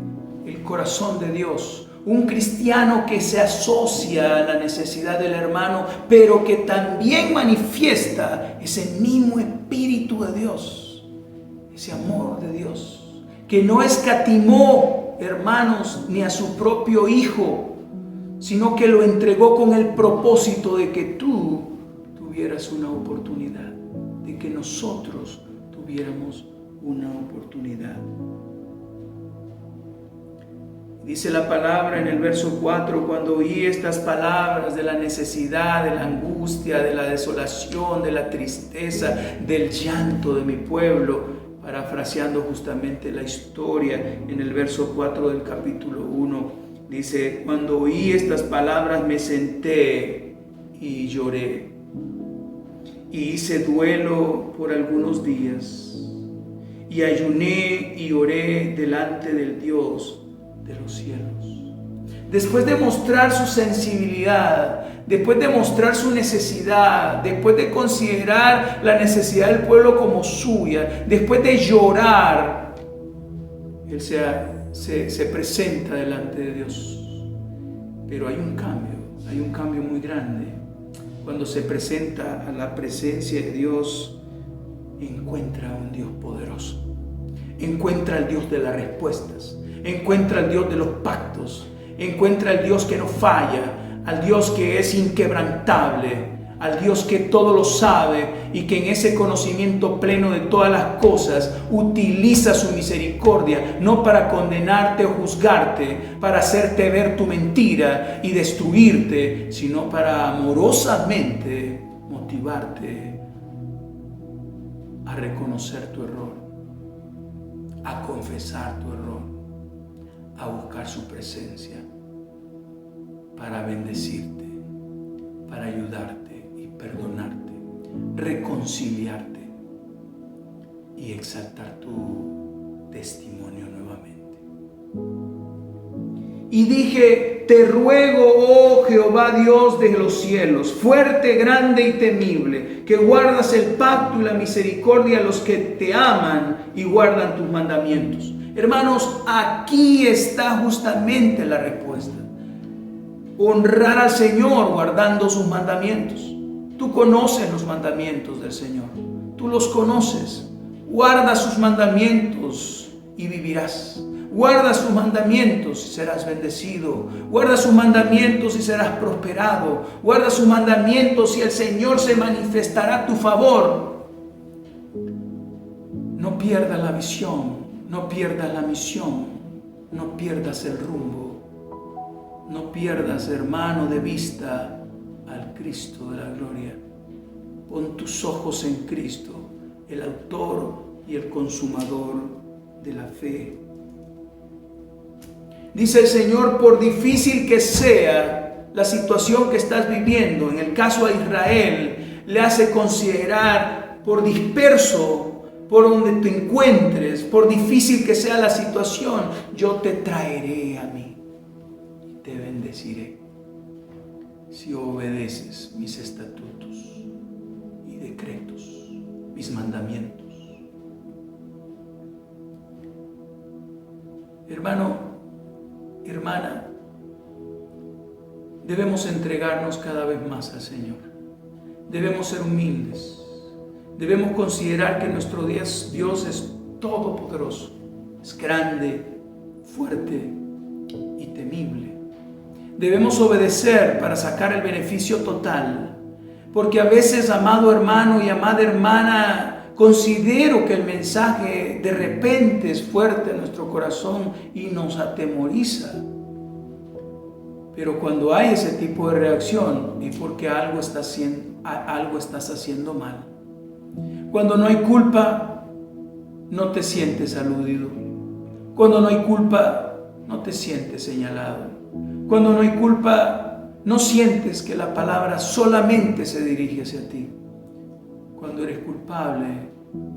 el corazón de Dios, un cristiano que se asocia a la necesidad del hermano, pero que también manifiesta ese mismo Espíritu de Dios, ese amor de Dios, que no escatimó, hermanos, ni a su propio Hijo, sino que lo entregó con el propósito de que tú tuvieras una oportunidad, de que nosotros tuviéramos una oportunidad. Dice la palabra en el verso 4, cuando oí estas palabras de la necesidad, de la angustia, de la desolación, de la tristeza, del llanto de mi pueblo, parafraseando justamente la historia en el verso 4 del capítulo 1, dice, cuando oí estas palabras me senté y lloré y hice duelo por algunos días y ayuné y oré delante del Dios de los cielos. Después de mostrar su sensibilidad, después de mostrar su necesidad, después de considerar la necesidad del pueblo como suya, después de llorar, él se presenta delante de Dios. Pero hay un cambio muy grande. Cuando se presenta a la presencia de Dios, encuentra a un Dios poderoso, encuentra al Dios de las respuestas, encuentra al Dios de los pactos, encuentra al Dios que no falla, al Dios que es inquebrantable, al Dios que todo lo sabe y que en ese conocimiento pleno de todas las cosas utiliza su misericordia, no para condenarte o juzgarte, para hacerte ver tu mentira y destruirte, sino para amorosamente motivarte a reconocer tu error, a confesar tu error, a buscar su presencia, para bendecirte, para ayudarte, perdonarte, reconciliarte y exaltar tu testimonio nuevamente. Y dije, te ruego, oh Jehová Dios de los cielos, fuerte, grande y temible, que guardas el pacto y la misericordia a los que te aman y guardan tus mandamientos. Hermanos, aquí está justamente la respuesta. Honrar al Señor guardando sus mandamientos. Tú conoces los mandamientos del Señor, tú los conoces. Guarda sus mandamientos y vivirás. Guarda sus mandamientos y serás bendecido. Guarda sus mandamientos y serás prosperado. Guarda sus mandamientos y el Señor se manifestará a tu favor. No pierdas la visión, no pierdas la misión, no pierdas el rumbo. No pierdas, hermano, de vista al Cristo de la gloria. Pon tus ojos en Cristo, el autor y el consumador de la fe. Dice el Señor, por difícil que sea la situación que estás viviendo, en el caso a Israel, le hace considerar por disperso, por donde te encuentres, por difícil que sea la situación, yo te traeré a mí y te bendeciré si obedeces mis estatutos y decretos, mis mandamientos. Hermano, hermana, debemos entregarnos cada vez más al Señor. Debemos ser humildes. Debemos considerar que nuestro Dios es todopoderoso, es grande, fuerte y temible. Debemos obedecer para sacar el beneficio total, porque a veces, amado hermano y amada hermana, considero que el mensaje de repente es fuerte en nuestro corazón y nos atemoriza. Pero cuando hay ese tipo de reacción es porque algo estás haciendo mal. Cuando no hay culpa, no te sientes aludido. Cuando no hay culpa, no te sientes señalado. Cuando no hay culpa, no sientes que la palabra solamente se dirige hacia ti. Cuando eres culpable,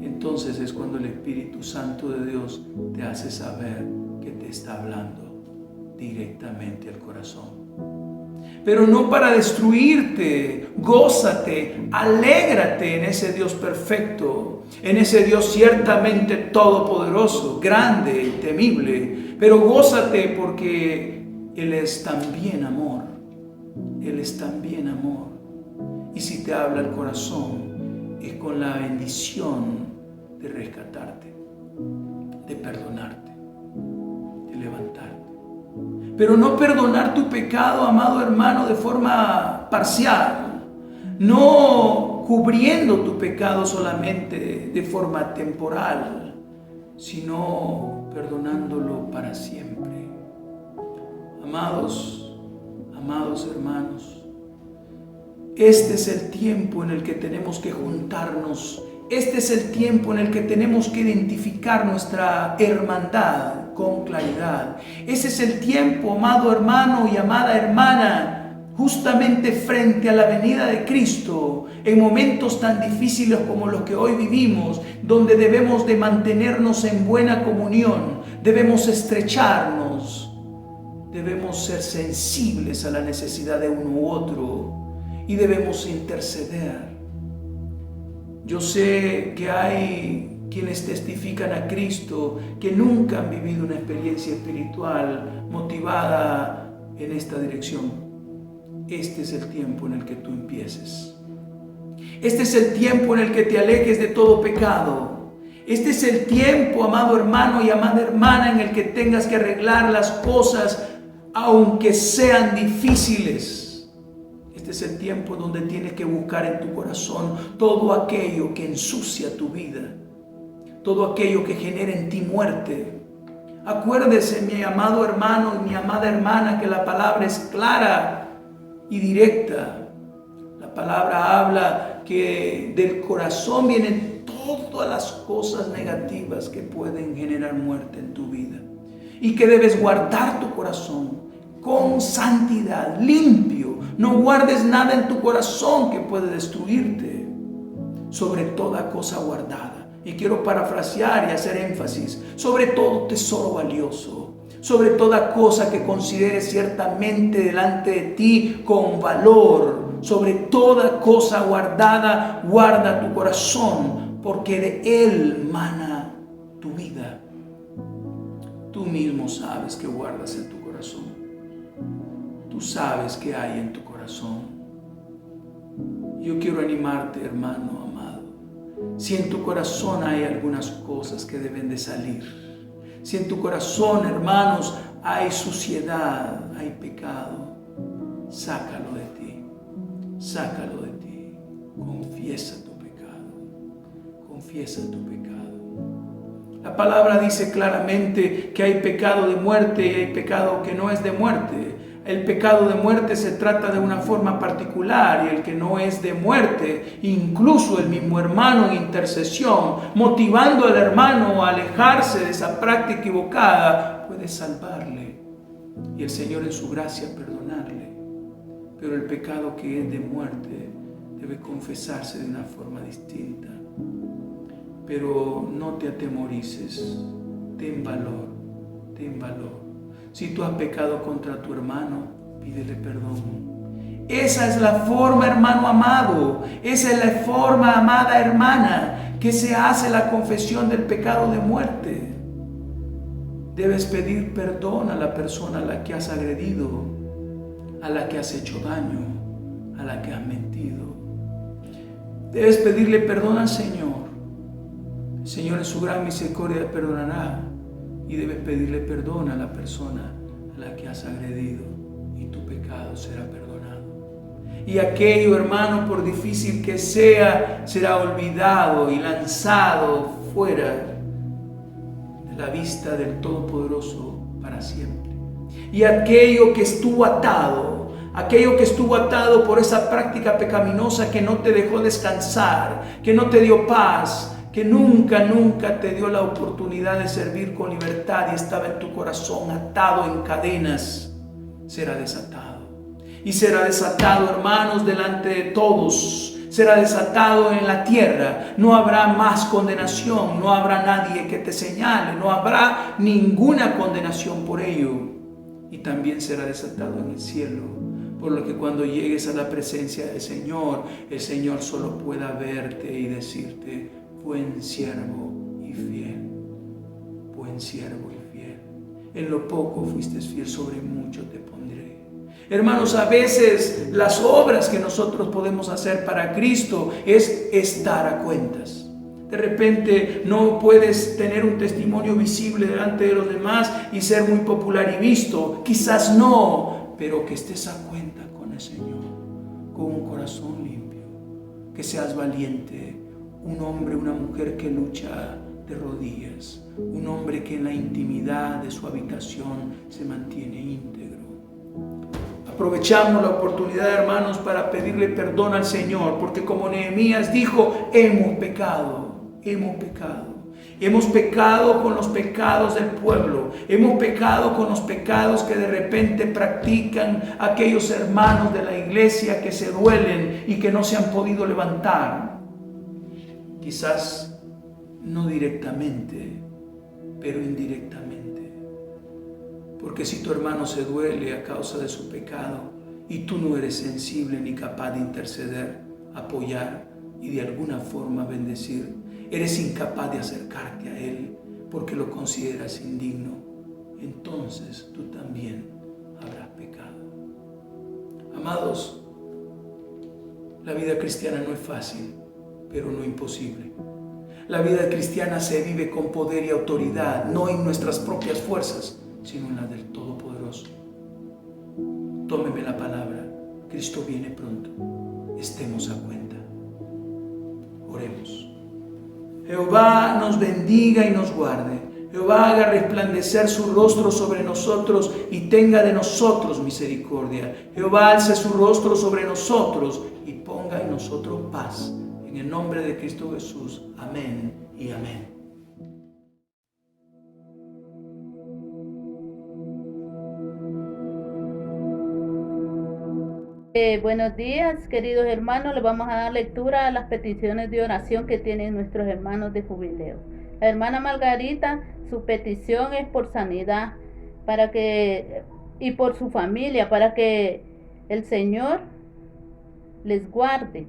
entonces es cuando el Espíritu Santo de Dios te hace saber que te está hablando directamente al corazón. Pero no para destruirte. Gózate, alégrate en ese Dios perfecto, en ese Dios ciertamente todopoderoso, grande y temible. Pero gózate porque Él es también amor. Él es también amor. Y si te habla el corazón, es con la bendición de rescatarte, de perdonarte, de levantarte. Pero no perdonar tu pecado, amado hermano, de forma parcial, no cubriendo tu pecado solamente de forma temporal, sino perdonándolo para siempre. Amados hermanos, este es el tiempo en el que tenemos que juntarnos. Este es el tiempo en el que tenemos que identificar nuestra hermandad con claridad. Ese es el tiempo, amado hermano y amada hermana, justamente frente a la venida de Cristo, en momentos tan difíciles como los que hoy vivimos, donde debemos de mantenernos en buena comunión, debemos estrecharnos, debemos ser sensibles a la necesidad de uno u otro y debemos interceder. Yo sé que hay quienes testifican a Cristo que nunca han vivido una experiencia espiritual motivada en esta dirección. Este es el tiempo en el que tú empieces. Este es el tiempo en el que te alejes de todo pecado. Este es el tiempo, amado hermano y amada hermana, en el que tengas que arreglar las cosas aunque sean difíciles. Este es el tiempo donde tienes que buscar en tu corazón todo aquello que ensucia tu vida, todo aquello que genera en ti muerte. Acuérdese, mi amado hermano y mi amada hermana, que la palabra es clara y directa. La palabra habla que del corazón vienen todas las cosas negativas que pueden generar muerte en tu vida y que debes guardar tu corazón con santidad, limpio. No guardes nada en tu corazón que puede destruirte, sobre toda cosa guardada. Y quiero parafrasear y hacer énfasis, sobre todo tesoro valioso, sobre toda cosa que consideres ciertamente delante de ti con valor, sobre toda cosa guardada, guarda tu corazón, porque de él mana tu vida. Tú mismo sabes que guardas en tu corazón. Tú sabes qué hay en tu corazón. Yo quiero animarte, hermano amado. Si en tu corazón hay algunas cosas que deben de salir, Si en tu corazón, hermanos, hay suciedad, hay pecado, sácalo de ti, sácalo de ti. Confiesa tu pecado, confiesa tu pecado. La palabra dice claramente que hay pecado de muerte y hay pecado que no es de muerte. El pecado de muerte se trata de una forma particular y el que no es de muerte, incluso el mismo hermano en intercesión, motivando al hermano a alejarse de esa práctica equivocada, puede salvarle y el Señor en su gracia perdonarle. Pero el pecado que es de muerte debe confesarse de una forma distinta. Pero no te atemorices, ten valor, ten valor. Si tú has pecado contra tu hermano, pídele perdón. Esa es la forma, hermano amado, esa es la forma, amada hermana, que se hace la confesión del pecado de muerte. Debes pedir perdón a la persona a la que has agredido, a la que has hecho daño, a la que has mentido. Debes pedirle perdón al Señor. El Señor en su gran misericordia perdonará. Y debes pedirle perdón a la persona a la que has agredido y tu pecado será perdonado. Y aquello, hermano, por difícil que sea, será olvidado y lanzado fuera de la vista del Todopoderoso para siempre. Y aquello que estuvo atado por esa práctica pecaminosa que no te dejó descansar, que no te dio paz, que nunca te dio la oportunidad de servir con libertad y estaba en tu corazón atado en cadenas, será desatado. Y será desatado, hermanos, delante de todos. Será desatado en la tierra. No habrá más condenación, no habrá nadie que te señale, no habrá ninguna condenación por ello. Y también será desatado en el cielo. Por lo que cuando llegues a la presencia del Señor, el Señor solo pueda verte y decirte: buen siervo y fiel, buen siervo y fiel. En lo poco fuiste fiel, sobre mucho te pondré. Hermanos, a veces las obras que nosotros podemos hacer para Cristo es estar a cuentas. De repente no puedes tener un testimonio visible delante de los demás y ser muy popular y visto. Quizás no, pero que estés a cuenta con el Señor, con un corazón limpio, que seas valiente. Un hombre, una mujer que lucha de rodillas. Un hombre que en la intimidad de su habitación se mantiene íntegro. Aprovechamos la oportunidad, hermanos, para pedirle perdón al Señor, porque como Nehemías dijo, hemos pecado. Hemos pecado con los pecados del pueblo. Hemos pecado con los pecados que de repente practican aquellos hermanos de la iglesia que se duelen y que no se han podido levantar. Quizás no directamente, pero indirectamente. Porque si tu hermano se duele a causa de su pecado y tú no eres sensible ni capaz de interceder, apoyar y de alguna forma bendecir, eres incapaz de acercarte a él porque lo consideras indigno, entonces tú también habrás pecado. Amados, la vida cristiana no es fácil, pero no imposible. La vida cristiana se vive con poder y autoridad, no en nuestras propias fuerzas, sino en la del Todopoderoso. Tómeme la palabra, Cristo viene pronto, estemos a cuenta. Oremos. Jehová nos bendiga y nos guarde. Jehová haga resplandecer su rostro sobre nosotros y tenga de nosotros misericordia. Jehová alce su rostro sobre nosotros y ponga en nosotros paz. En el nombre de Cristo Jesús. Amén y amén. Buenos días, queridos hermanos. Les vamos a dar lectura a las peticiones de oración que tienen nuestros hermanos de jubileo. La hermana Margarita, su petición es por sanidad y por su familia, para que el Señor les guarde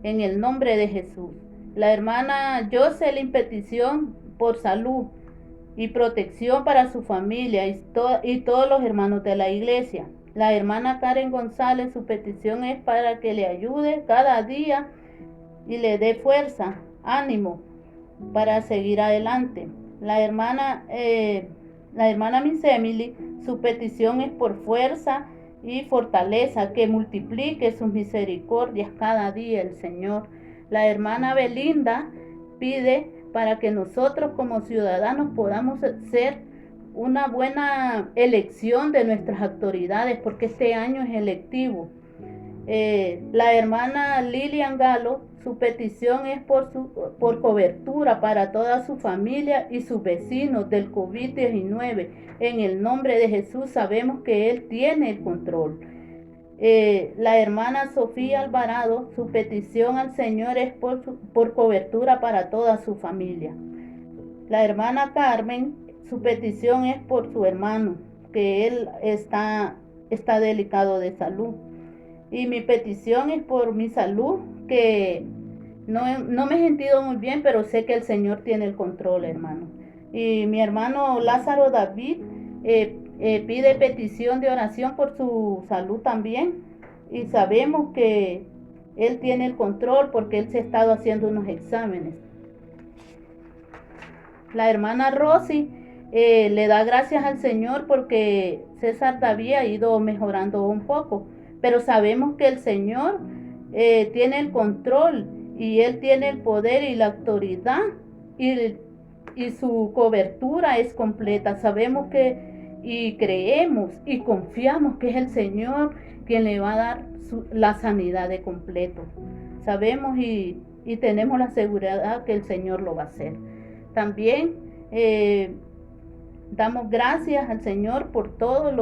en el nombre de Jesús. La hermana Jocelyn, petición por salud y protección para su familia y todos los hermanos de la iglesia. La hermana Karen González, su petición es para que le ayude cada día y le dé fuerza, ánimo para seguir adelante. La hermana Miss Emily, su petición es por fuerza y fortaleza, que multiplique sus misericordias cada día el Señor. La hermana Belinda pide para que nosotros como ciudadanos podamos ser una buena elección de nuestras autoridades, porque este año es electivo. La hermana Lilian Galo, su petición es por cobertura para toda su familia y sus vecinos del COVID-19. En el nombre de Jesús sabemos que Él tiene el control. La hermana Sofía Alvarado, su petición al Señor es por cobertura para toda su familia. La hermana Carmen, su petición es por su hermano, que él está delicado de salud. Y mi petición es por mi salud, que no me he sentido muy bien, pero sé que el Señor tiene el control, hermano. Y mi hermano Lázaro David pide petición de oración por su salud también. Y sabemos que él tiene el control porque él se ha estado haciendo unos exámenes. La hermana Rosy le da gracias al Señor porque César David ha ido mejorando un poco. Pero sabemos que el Señor tiene el control y Él tiene el poder y la autoridad y su cobertura es completa. Sabemos y creemos y confiamos que es el Señor quien le va a dar la sanidad de completo. Sabemos y tenemos la seguridad que el Señor lo va a hacer. También damos gracias al Señor por todos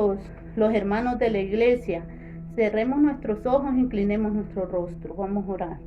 los hermanos de la iglesia. Cerremos nuestros ojos, inclinemos nuestro rostro. Vamos a orar.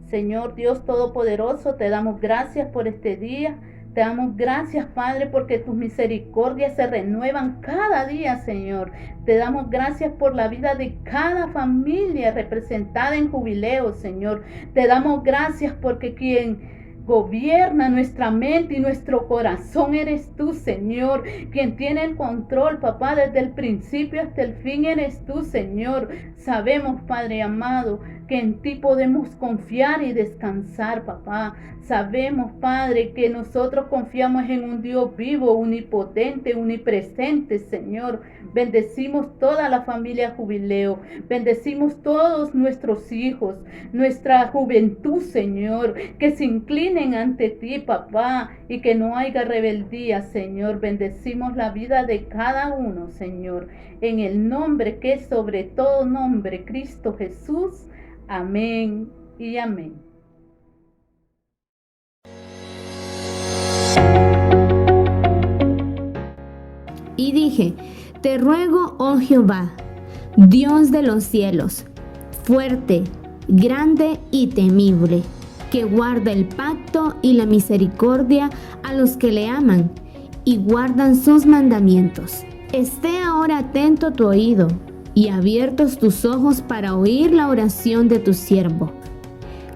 Señor Dios Todopoderoso, te damos gracias por este día. Te damos gracias, Padre, porque tus misericordias se renuevan cada día, Señor. Te damos gracias por la vida de cada familia representada en Jubileo, Señor. Te damos gracias porque quien gobierna nuestra mente y nuestro corazón eres tú, Señor. Quien tiene el control, papá, desde el principio hasta el fin eres tú, Señor. Sabemos, Padre amado, que en ti podemos confiar y descansar, papá. Sabemos, Padre, que nosotros confiamos en un Dios vivo, omnipotente, omnipresente, Señor. Bendecimos toda la familia Jubileo. Bendecimos todos nuestros hijos, nuestra juventud, Señor. Que se inclinen ante ti, papá, y que no haya rebeldía, Señor. Bendecimos la vida de cada uno, Señor. En el nombre que es sobre todo nombre, Cristo Jesús. Amén y amén. Y dije, te ruego, oh Jehová, Dios de los cielos, fuerte, grande y temible, que guarda el pacto y la misericordia a los que le aman y guardan sus mandamientos. Esté ahora atento tu oído y abiertos tus ojos para oír la oración de tu siervo,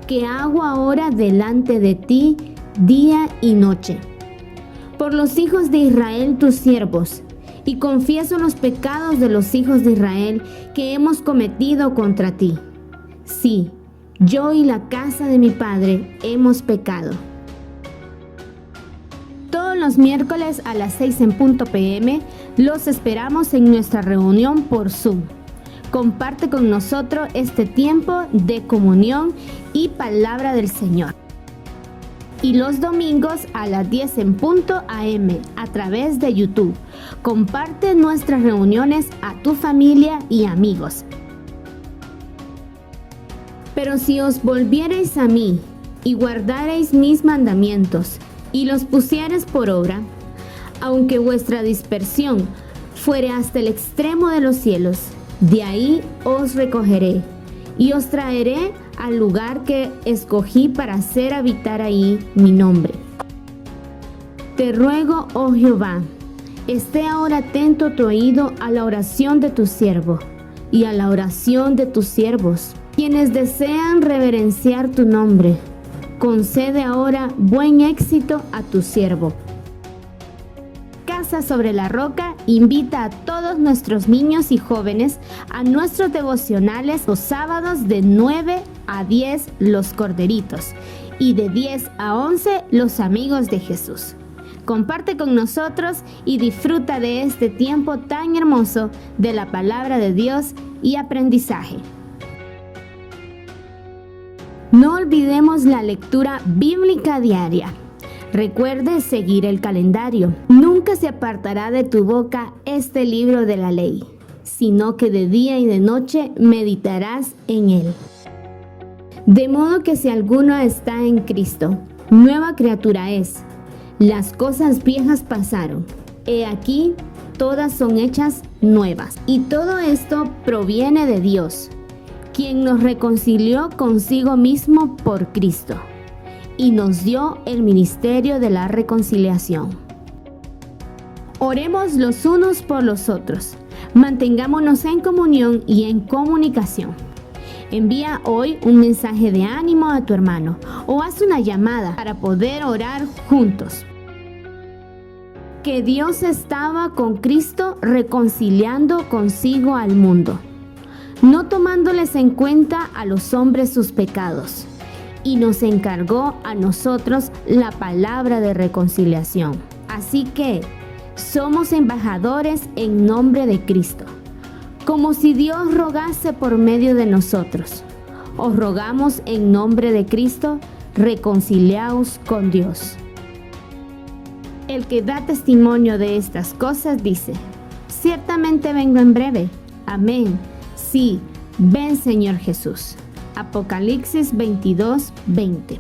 que hago ahora delante de ti día y noche, por los hijos de Israel tus siervos, y confieso los pecados de los hijos de Israel que hemos cometido contra ti. Sí, yo y la casa de mi padre hemos pecado. Todos los miércoles a las 6:00 p.m. los esperamos en nuestra reunión por Zoom. Comparte con nosotros este tiempo de comunión y palabra del Señor. Y los domingos a las 10:00 a.m. a través de YouTube. Comparte nuestras reuniones a tu familia y amigos. Pero si os volviereis a mí y guardareis mis mandamientos y los pusiereis por obra, aunque vuestra dispersión fuere hasta el extremo de los cielos, de ahí os recogeré y os traeré al lugar que escogí para hacer habitar ahí mi nombre. Te ruego, oh Jehová, esté ahora atento tu oído a la oración de tu siervo y a la oración de tus siervos, quienes desean reverenciar tu nombre. Concede ahora buen éxito a tu siervo. Casa sobre la Roca invita a todos nuestros niños y jóvenes a nuestros devocionales los sábados de 9 a 10 los Corderitos y de 10 a 11 los Amigos de Jesús. Comparte con nosotros y disfruta de este tiempo tan hermoso de la palabra de Dios y aprendizaje. No olvidemos la lectura bíblica diaria. Recuerde seguir el calendario. Nunca se apartará de tu boca este libro de la ley, sino que de día y de noche meditarás en él. De modo que si alguno está en Cristo, nueva criatura es. Las cosas viejas pasaron. He aquí, todas son hechas nuevas. Y todo esto proviene de Dios, quien nos reconcilió consigo mismo por Cristo y nos dio el ministerio de la reconciliación. Oremos los unos por los otros. Mantengámonos en comunión y en comunicación. Envía hoy un mensaje de ánimo a tu hermano o haz una llamada para poder orar juntos. Que Dios estaba con Cristo reconciliando consigo al mundo, no tomándoles en cuenta a los hombres sus pecados, y nos encargó a nosotros la palabra de reconciliación. Así que somos embajadores en nombre de Cristo, como si Dios rogase por medio de nosotros. Os rogamos en nombre de Cristo, reconciliaos con Dios. El que da testimonio de estas cosas dice: ciertamente vengo en breve. Amén. Sí, ven Señor Jesús. Apocalipsis 22:20.